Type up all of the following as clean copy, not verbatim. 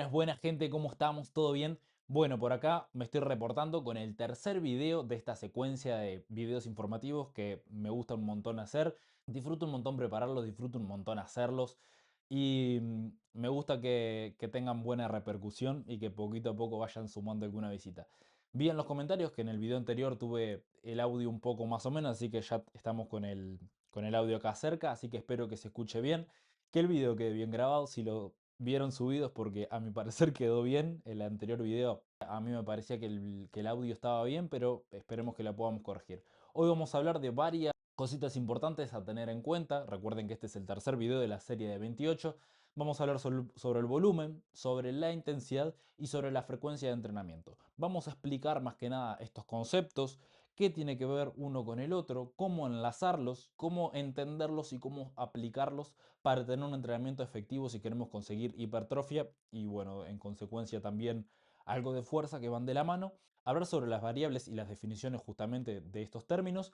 Buenas gente, ¿cómo estamos? ¿Todo bien? Bueno, por acá me estoy reportando con el tercer video de esta secuencia de videos informativos que me gusta un montón hacer. Disfruto un montón prepararlos, disfruto un montón hacerlos y me gusta que tengan buena repercusión y que poquito a poco vayan sumando alguna visita. Vi en los comentarios que en el video anterior tuve el audio un poco más o menos, así que ya estamos con el audio acá cerca, así que espero que se escuche bien, que el video quede bien grabado. Si lo vieron subidos porque a mi parecer quedó bien. El anterior video a mí me parecía que el audio estaba bien, pero esperemos que la podamos corregir. Hoy vamos a hablar de varias cositas importantes a tener en cuenta. Recuerden que este es el tercer video de la serie de 28. Vamos a hablar sobre el volumen, sobre la intensidad y sobre la frecuencia de entrenamiento. Vamos a explicar más que nada estos conceptos, qué tiene que ver uno con el otro, cómo enlazarlos, cómo entenderlos y cómo aplicarlos para tener un entrenamiento efectivo si queremos conseguir hipertrofia y bueno, en consecuencia también algo de fuerza que van de la mano. Hablar sobre las variables y las definiciones justamente de estos términos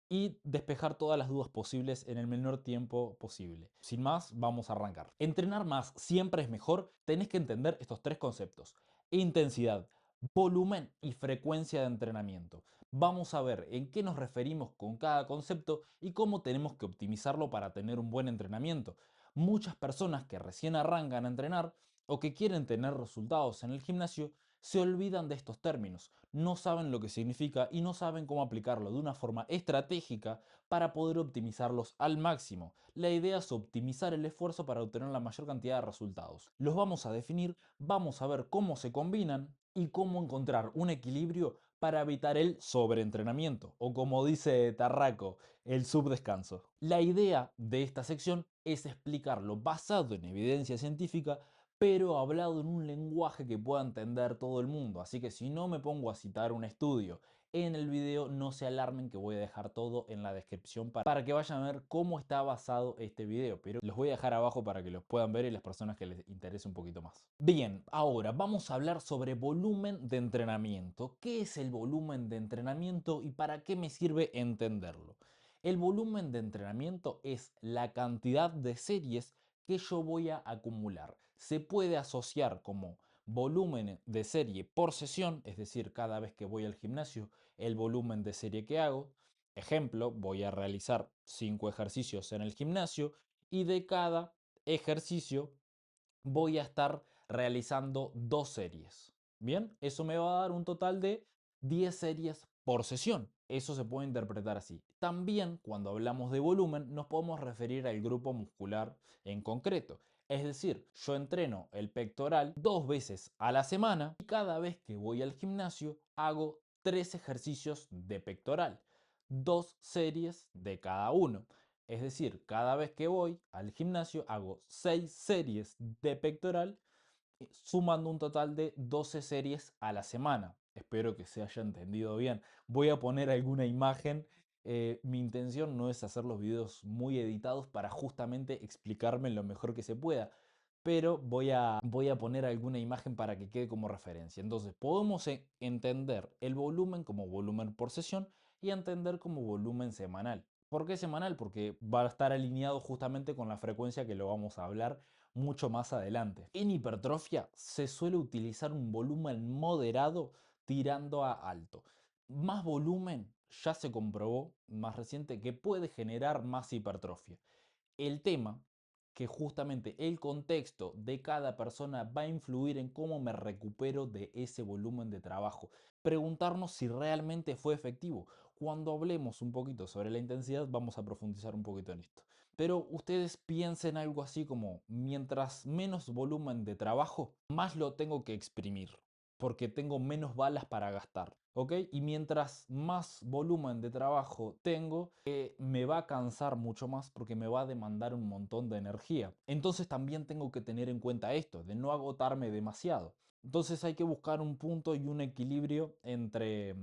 y despejar todas las dudas posibles en el menor tiempo posible. Sin más, vamos a arrancar. Entrenar más siempre es mejor. Tenés que entender estos tres conceptos: intensidad, volumen y frecuencia de entrenamiento. Vamos a ver en qué nos referimos con cada concepto y cómo tenemos que optimizarlo para tener un buen entrenamiento. Muchas personas que recién arrancan a entrenar o que quieren tener resultados en el gimnasio se olvidan de estos términos, no saben lo que significa y no saben cómo aplicarlo de una forma estratégica para poder optimizarlos al máximo. La idea es optimizar el esfuerzo para obtener la mayor cantidad de resultados. Los vamos a definir, vamos a ver cómo se combinan y cómo encontrar un equilibrio para evitar el sobreentrenamiento o, como dice Tarraco, el subdescanso. La idea de esta sección es explicarlo basado en evidencia científica, pero hablado en un lenguaje que pueda entender todo el mundo. Así que si no me pongo a citar un estudio en el video, no se alarmen que voy a dejar todo en la descripción para que vayan a ver cómo está basado este video. Pero los voy a dejar abajo para que los puedan ver y las personas que les interese un poquito más. Bien, ahora vamos a hablar sobre volumen de entrenamiento. ¿Qué es el volumen de entrenamiento y para qué me sirve entenderlo? El volumen de entrenamiento es la cantidad de series que yo voy a acumular. Se puede asociar como volumen de serie por sesión, es decir, cada vez que voy al gimnasio, el volumen de serie que hago. Ejemplo, voy a realizar 5 ejercicios en el gimnasio y de cada ejercicio voy a estar realizando 2 series. Bien, eso me va a dar un total de 10 series por sesión. Eso se puede interpretar así. También, cuando hablamos de volumen, nos podemos referir al grupo muscular en concreto. Es decir, yo entreno el pectoral 2 veces a la semana y cada vez que voy al gimnasio hago 3 ejercicios de pectoral, 2 series de cada uno. Es decir, cada vez que voy al gimnasio hago 6 series de pectoral, sumando un total de 12 series a la semana. Espero que se haya entendido bien. Voy a poner alguna imagen. Mi intención no es hacer los videos muy editados para justamente explicarme lo mejor que se pueda, pero voy a poner alguna imagen para que quede como referencia. Entonces podemos entender el volumen como volumen por sesión y entender como volumen semanal. ¿Por qué semanal? Porque va a estar alineado justamente con la frecuencia que lo vamos a hablar mucho más adelante. En hipertrofia se suele utilizar un volumen moderado tirando a alto. Más volumen ya se comprobó más reciente que puede generar más hipertrofia. El tema que justamente el contexto de cada persona va a influir en cómo me recupero de ese volumen de trabajo. Preguntarnos si realmente fue efectivo. Cuando hablemos un poquito sobre la intensidad vamos a profundizar un poquito en esto. Pero ustedes piensen algo así como: mientras menos volumen de trabajo, más lo tengo que exprimir, porque tengo menos balas para gastar. ¿Ok? Y mientras más volumen de trabajo tengo, me va a cansar mucho más porque me va a demandar un montón de energía. Entonces también tengo que tener en cuenta esto, de no agotarme demasiado. Entonces hay que buscar un punto y un equilibrio entre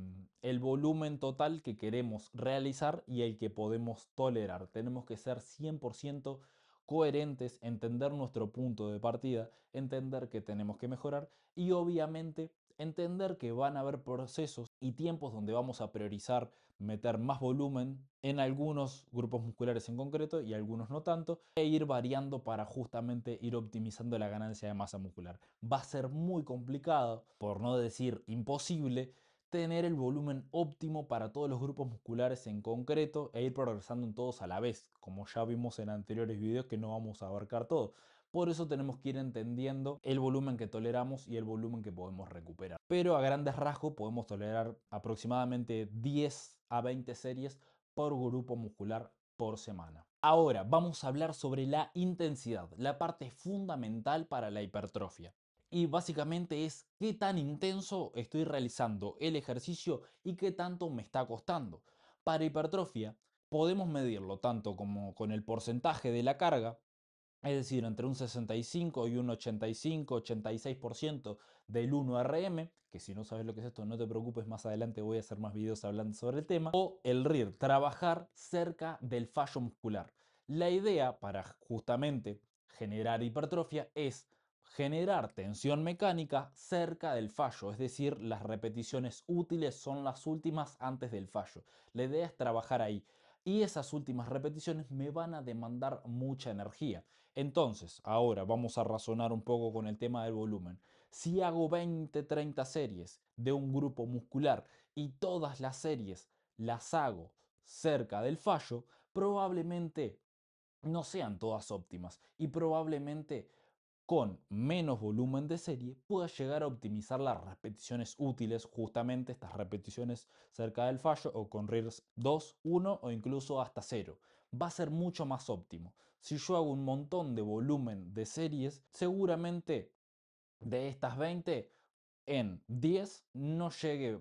el volumen total que queremos realizar y el que podemos tolerar. Tenemos que ser 100% coherentes, entender nuestro punto de partida, entender que tenemos que mejorar y obviamente entender que van a haber procesos y tiempos donde vamos a priorizar meter más volumen en algunos grupos musculares en concreto y algunos no tanto, e ir variando para justamente ir optimizando la ganancia de masa muscular. Va a ser muy complicado, por no decir imposible, tener el volumen óptimo para todos los grupos musculares en concreto e ir progresando en todos a la vez, como ya vimos en anteriores videos que no vamos a abarcar todo. Por eso tenemos que ir entendiendo el volumen que toleramos y el volumen que podemos recuperar. Pero a grandes rasgos podemos tolerar aproximadamente 10 a 20 series por grupo muscular por semana. Ahora vamos a hablar sobre la intensidad, la parte fundamental para la hipertrofia. Y básicamente es qué tan intenso estoy realizando el ejercicio y qué tanto me está costando. Para hipertrofia podemos medirlo tanto como con el porcentaje de la carga, es decir, entre un 65 y un 85-86% del 1RM, que si no sabes lo que es esto, no te preocupes, más adelante voy a hacer más videos hablando sobre el tema, o el RIR, trabajar cerca del fallo muscular. La idea para justamente generar hipertrofia es generar tensión mecánica cerca del fallo, es decir, las repeticiones útiles son las últimas antes del fallo. La idea es trabajar ahí y esas últimas repeticiones me van a demandar mucha energía. Entonces, ahora vamos a razonar un poco con el tema del volumen. Si hago 20-30 series de un grupo muscular y todas las series las hago cerca del fallo, probablemente no sean todas óptimas y probablemente con menos volumen de serie pueda llegar a optimizar las repeticiones útiles, justamente estas repeticiones cerca del fallo o con RIRS 2, 1 o incluso hasta 0. Va a ser mucho más óptimo. Si yo hago un montón de volumen de series, seguramente de estas 20 en 10 no llegue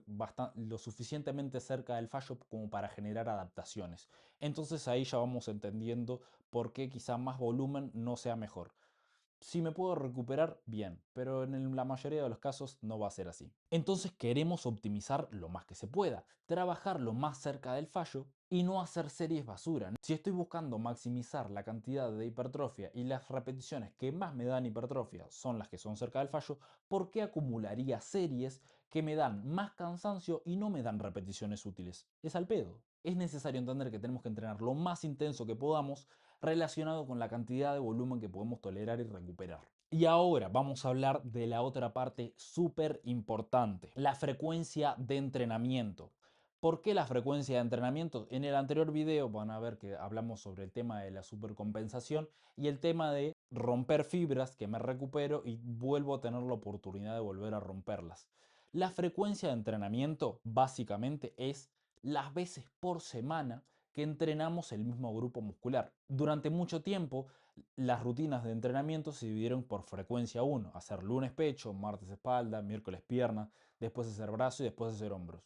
lo suficientemente cerca del fallo como para generar adaptaciones. Entonces ahí ya vamos entendiendo por qué quizá más volumen no sea mejor. Si me puedo recuperar, bien, pero en la mayoría de los casos no va a ser así. Entonces queremos optimizar lo más que se pueda, trabajar lo más cerca del fallo y no hacer series basura. Si estoy buscando maximizar la cantidad de hipertrofia y las repeticiones que más me dan hipertrofia son las que son cerca del fallo, ¿por qué acumularía series que me dan más cansancio y no me dan repeticiones útiles? Es al pedo. Es necesario entender que tenemos que entrenar lo más intenso que podamos relacionado con la cantidad de volumen que podemos tolerar y recuperar. Y ahora vamos a hablar de la otra parte súper importante, la frecuencia de entrenamiento. ¿Por qué la frecuencia de entrenamiento? En el anterior video van a ver que hablamos sobre el tema de la supercompensación y el tema de romper fibras, que me recupero y vuelvo a tener la oportunidad de volver a romperlas. La frecuencia de entrenamiento básicamente es las veces por semana que entrenamos el mismo grupo muscular. Durante mucho tiempo, las rutinas de entrenamiento se dividieron por frecuencia 1, hacer lunes pecho, martes espalda, miércoles pierna, después hacer brazo y después hacer hombros.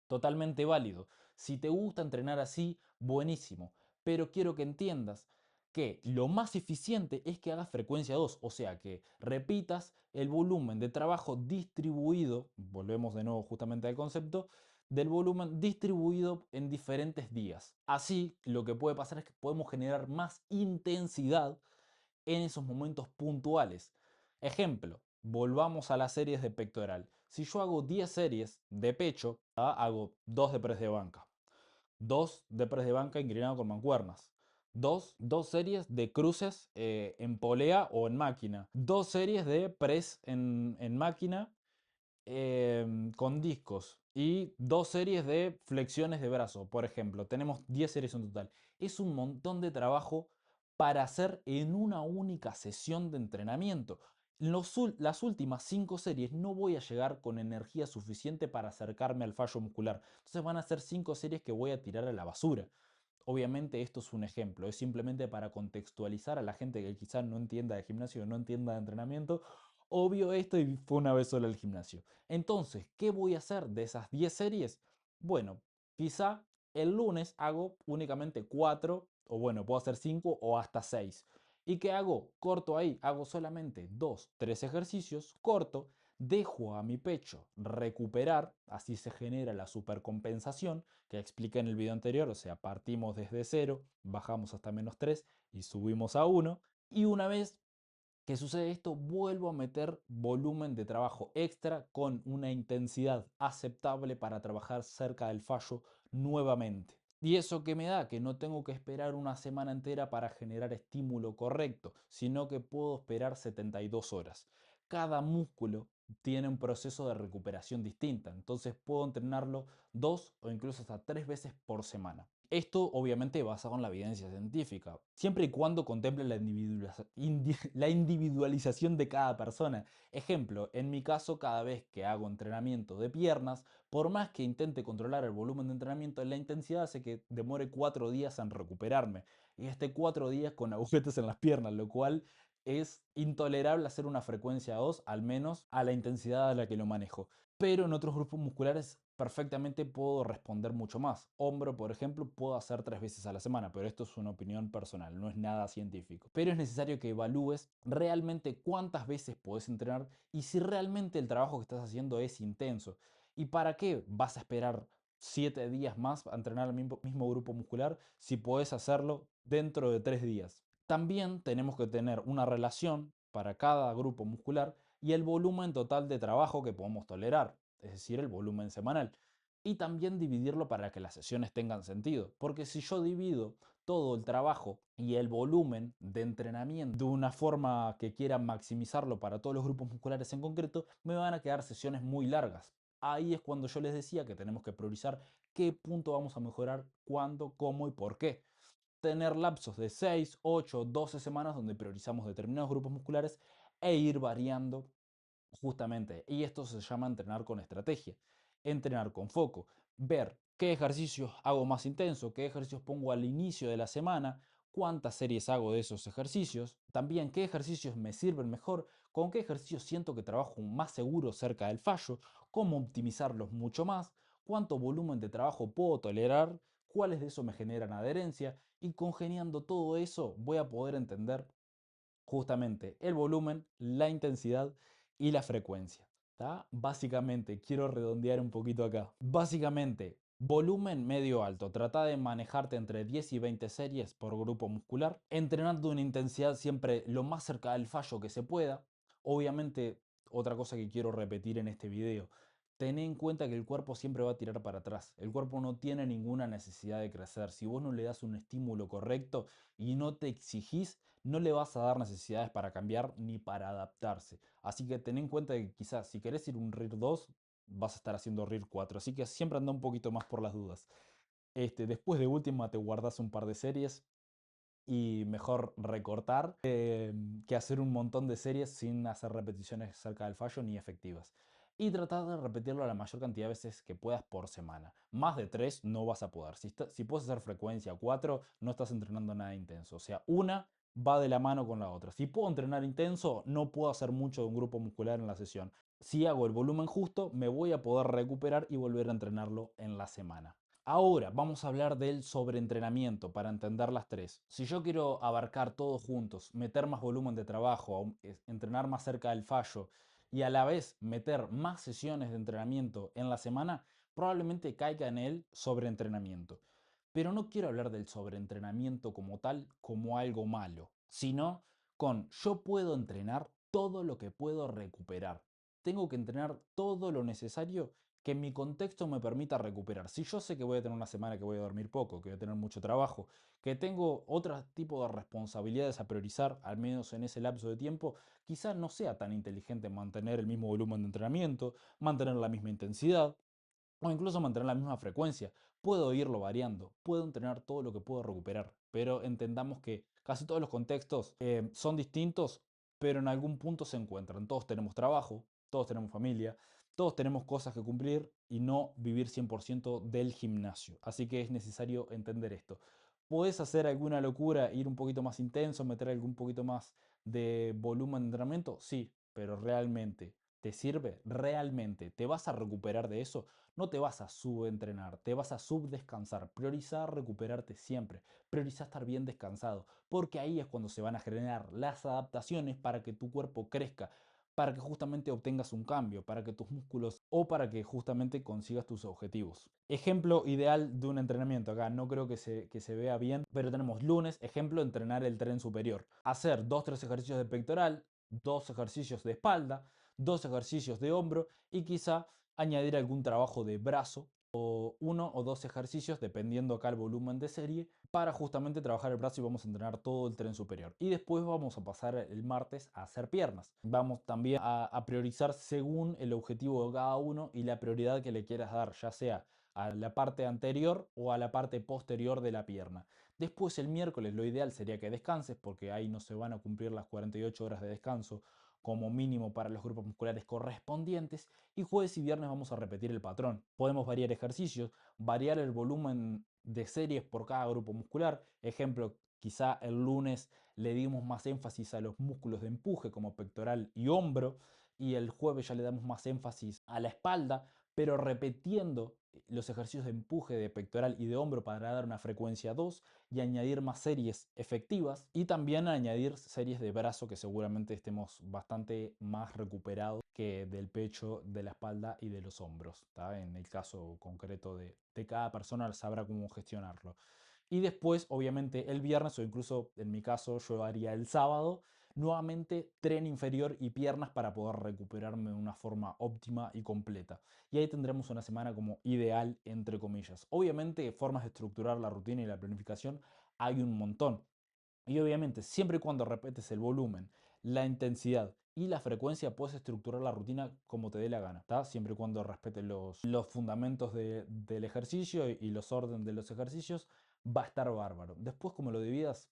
Totalmente válido. Si te gusta entrenar así, buenísimo. Pero quiero que entiendas que lo más eficiente es que hagas frecuencia 2, o sea que repitas el volumen de trabajo distribuido, volvemos de nuevo justamente al concepto, del volumen distribuido en diferentes días. Así, lo que puede pasar es que podemos generar más intensidad en esos momentos puntuales. Ejemplo, volvamos a las series de pectoral. Si yo hago 10 series de pecho, hago 2 de press de banca, 2 de press de banca inclinado con mancuernas, dos series de cruces en polea o en máquina, 2 series de press en máquina con discos y 2 series de flexiones de brazo, por ejemplo. Tenemos 10 series en total. Es un montón de trabajo para hacer en una única sesión de entrenamiento. Las últimas 5 series no voy a llegar con energía suficiente para acercarme al fallo muscular. Entonces van a ser 5 series que voy a tirar a la basura. Obviamente esto es un ejemplo, es simplemente para contextualizar a la gente que quizás no entienda de gimnasio, no entienda de entrenamiento. Obvio esto y fue una vez sola al gimnasio. Entonces, ¿qué voy a hacer de esas 10 series? Bueno, quizá el lunes hago únicamente 4, o bueno, puedo hacer 5 o hasta 6. ¿Y qué hago? Corto ahí, hago solamente 2, 3 ejercicios, corto, dejo a mi pecho recuperar, así se genera la supercompensación que expliqué en el video anterior, o sea, partimos desde 0, bajamos hasta -3 y subimos a 1, y una vez ¿Qué sucede esto? Vuelvo a meter volumen de trabajo extra con una intensidad aceptable para trabajar cerca del fallo nuevamente. ¿Y eso qué me da? Que no tengo que esperar una semana entera para generar estímulo correcto, sino que puedo esperar 72 horas. Cada músculo tiene un proceso de recuperación distinta, entonces puedo entrenarlo 2 o incluso hasta 3 veces por semana. Esto obviamente basado en la evidencia científica, siempre y cuando contemple la individualización de cada persona. Ejemplo, en mi caso, cada vez que hago entrenamiento de piernas, por más que intente controlar el volumen de entrenamiento, la intensidad hace que demore 4 días en recuperarme. Y 4 días con agujetas en las piernas, lo cual es intolerable hacer una frecuencia 2, al menos a la intensidad a la que lo manejo. Pero en otros grupos musculares perfectamente puedo responder mucho más. Hombro, por ejemplo, puedo hacer 3 veces a la semana, pero esto es una opinión personal, no es nada científico. Pero es necesario que evalúes realmente cuántas veces puedes entrenar y si realmente el trabajo que estás haciendo es intenso. ¿Y para qué vas a esperar 7 días más a entrenar al mismo grupo muscular si puedes hacerlo dentro de 3 días? También tenemos que tener una relación para cada grupo muscular y el volumen total de trabajo que podemos tolerar, es decir, el volumen semanal. Y también dividirlo para que las sesiones tengan sentido, porque si yo divido todo el trabajo y el volumen de entrenamiento de una forma que quiera maximizarlo para todos los grupos musculares en concreto, me van a quedar sesiones muy largas. Ahí es cuando yo les decía que tenemos que priorizar qué punto vamos a mejorar, cuándo, cómo y por qué. Tener lapsos de 6, 8, 12 semanas donde priorizamos determinados grupos musculares e ir variando justamente. Y esto se llama entrenar con estrategia, entrenar con foco, ver qué ejercicios hago más intenso, qué ejercicios pongo al inicio de la semana, cuántas series hago de esos ejercicios, también qué ejercicios me sirven mejor, con qué ejercicios siento que trabajo más seguro cerca del fallo, cómo optimizarlos mucho más, cuánto volumen de trabajo puedo tolerar, cuáles de esos me generan adherencia y congeniando todo eso voy a poder entender justamente el volumen, la intensidad y la frecuencia. ¿Tá? Básicamente, quiero redondear un poquito acá. Básicamente, volumen medio alto. Trata de manejarte entre 10 y 20 series por grupo muscular, entrenando una intensidad siempre lo más cerca del fallo que se pueda. Obviamente, otra cosa que quiero repetir en este video. Ten en cuenta que el cuerpo siempre va a tirar para atrás. El cuerpo no tiene ninguna necesidad de crecer. Si vos no le das un estímulo correcto y no te exigís, no le vas a dar necesidades para cambiar ni para adaptarse. Así que ten en cuenta que quizás si querés ir un RIR 2, vas a estar haciendo RIR 4. Así que siempre anda un poquito más por las dudas. Después de última te guardas un par de series y mejor recortar que hacer un montón de series sin hacer repeticiones cerca del fallo ni efectivas. Y tratar de repetirlo la mayor cantidad de veces que puedas por semana. Más de 3 no vas a poder. Si puedes hacer frecuencia 4, no estás entrenando nada intenso. O sea, una va de la mano con la otra. Si puedo entrenar intenso, no puedo hacer mucho de un grupo muscular en la sesión. Si hago el volumen justo, me voy a poder recuperar y volver a entrenarlo en la semana. Ahora vamos a hablar del sobreentrenamiento para entender las tres. Si yo quiero abarcar todos juntos, meter más volumen de trabajo, entrenar más cerca del fallo y a la vez meter más sesiones de entrenamiento en la semana, probablemente caiga en el sobreentrenamiento. Pero no quiero hablar del sobreentrenamiento como tal, como algo malo, sino con yo puedo entrenar todo lo que puedo recuperar. Tengo que entrenar todo lo necesario que mi contexto me permita recuperar. Si yo sé que voy a tener una semana que voy a dormir poco, que voy a tener mucho trabajo, que tengo otro tipo de responsabilidades a priorizar, al menos en ese lapso de tiempo, quizás no sea tan inteligente mantener el mismo volumen de entrenamiento, mantener la misma intensidad o incluso mantener la misma frecuencia. Puedo irlo variando, puedo entrenar todo lo que puedo recuperar, pero entendamos que casi todos los contextos son distintos, pero en algún punto se encuentran. Todos tenemos trabajo, todos tenemos familia, todos tenemos cosas que cumplir y no vivir 100% del gimnasio. Así que es necesario entender esto. Puedes hacer alguna locura, ir un poquito más intenso, meter algún poquito más de volumen de entrenamiento, sí, pero realmente ¿te sirve? ¿Realmente te vas a recuperar de eso? No te vas a subentrenar, te vas a subdescansar. Priorizar recuperarte siempre. Priorizar estar bien descansado, porque ahí es cuando se van a generar las adaptaciones para que tu cuerpo crezca, para que justamente obtengas un cambio, para que tus músculos o para que justamente consigas tus objetivos. Ejemplo ideal de un entrenamiento. Acá no creo que se vea bien, pero tenemos lunes, ejemplo, entrenar el tren superior. Hacer 2-3 ejercicios de pectoral, 2 ejercicios de espalda, 2 ejercicios de hombro y quizá añadir algún trabajo de brazo o 1 o 2 ejercicios, dependiendo acá el volumen de serie, para justamente trabajar el brazo y vamos a entrenar todo el tren superior. Y después vamos a pasar el martes a hacer piernas. Vamos también a priorizar según el objetivo de cada uno y la prioridad que le quieras dar, ya sea a la parte anterior o a la parte posterior de la pierna. Después el miércoles lo ideal sería que descanses porque ahí no se van a cumplir las 48 horas de descanso como mínimo para los grupos musculares correspondientes, y jueves y viernes vamos a repetir el patrón. Podemos variar ejercicios, variar el volumen de series por cada grupo muscular. Ejemplo, quizá el lunes le dimos más énfasis a los músculos de empuje como pectoral y hombro, y el jueves ya le damos más énfasis a la espalda, pero repitiendo los ejercicios de empuje de pectoral y de hombro para dar una frecuencia 2 y añadir más series efectivas, y también añadir series de brazo que seguramente estemos bastante más recuperados que del pecho, de la espalda y de los hombros, ¿tá? En el caso concreto de cada persona sabrá cómo gestionarlo. Y después, obviamente, el viernes o incluso en mi caso yo haría el sábado, nuevamente tren inferior y piernas para poder recuperarme de una forma óptima y completa. Y ahí tendremos una semana como ideal, entre comillas. Obviamente, formas de estructurar la rutina y la planificación hay un montón. Y obviamente, siempre y cuando repetes el volumen, la intensidad y la frecuencia, puedes estructurar la rutina como te dé la gana, ¿tá? Siempre y cuando respetes los fundamentos del ejercicio y los órdenes de los ejercicios, va a estar bárbaro. Después, como lo dividas,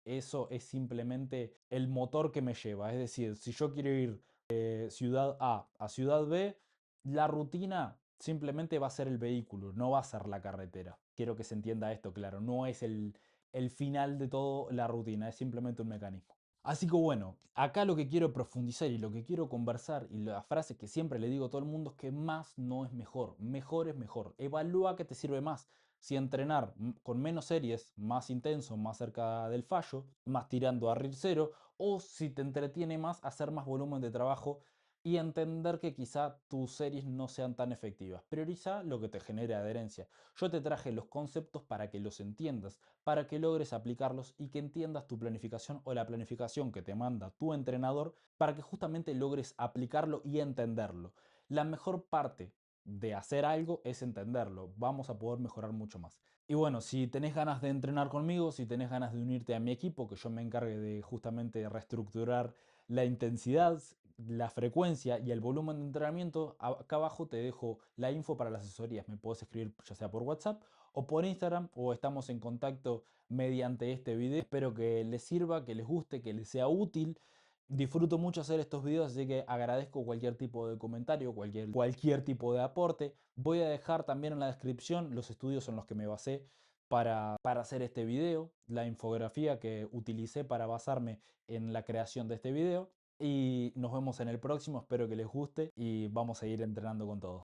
eso es simplemente el motor que me lleva. Es decir, si yo quiero ir de ciudad A a ciudad B, la rutina simplemente va a ser el vehículo, no va a ser la carretera. Quiero que se entienda esto, claro, no es el final de todo la rutina, es simplemente un mecanismo. Así que bueno, acá lo que quiero profundizar y lo que quiero conversar y la frase que siempre le digo a todo el mundo es que más no es mejor es mejor. Evalúa qué te sirve más. Si entrenar con menos series, más intenso, más cerca del fallo, más tirando a RIR 0, o si te entretiene más hacer más volumen de trabajo y entender que quizá tus series no sean tan efectivas. Prioriza lo que te genere adherencia. Yo te traje los conceptos para que los entiendas, para que logres aplicarlos y que entiendas tu planificación o la planificación que te manda tu entrenador para que justamente logres aplicarlo y entenderlo. La mejor parte de hacer algo es entenderlo. Vamos a poder mejorar mucho más. Y bueno, si tenés ganas de entrenar conmigo, si tenés ganas de unirte a mi equipo, que yo me encargue de justamente reestructurar la intensidad, la frecuencia y el volumen de entrenamiento, acá abajo te dejo la info para las asesorías. Me puedes escribir ya sea por WhatsApp o por Instagram, o estamos en contacto mediante este video. Espero que les sirva, que les guste, que les sea útil. Disfruto mucho hacer estos videos, así que agradezco cualquier tipo de comentario, cualquier tipo de aporte. Voy a dejar también en la descripción los estudios en los que me basé para hacer este video, la infografía que utilicé para basarme en la creación de este video. Y nos vemos en el próximo, espero que les guste y vamos a ir entrenando con todo.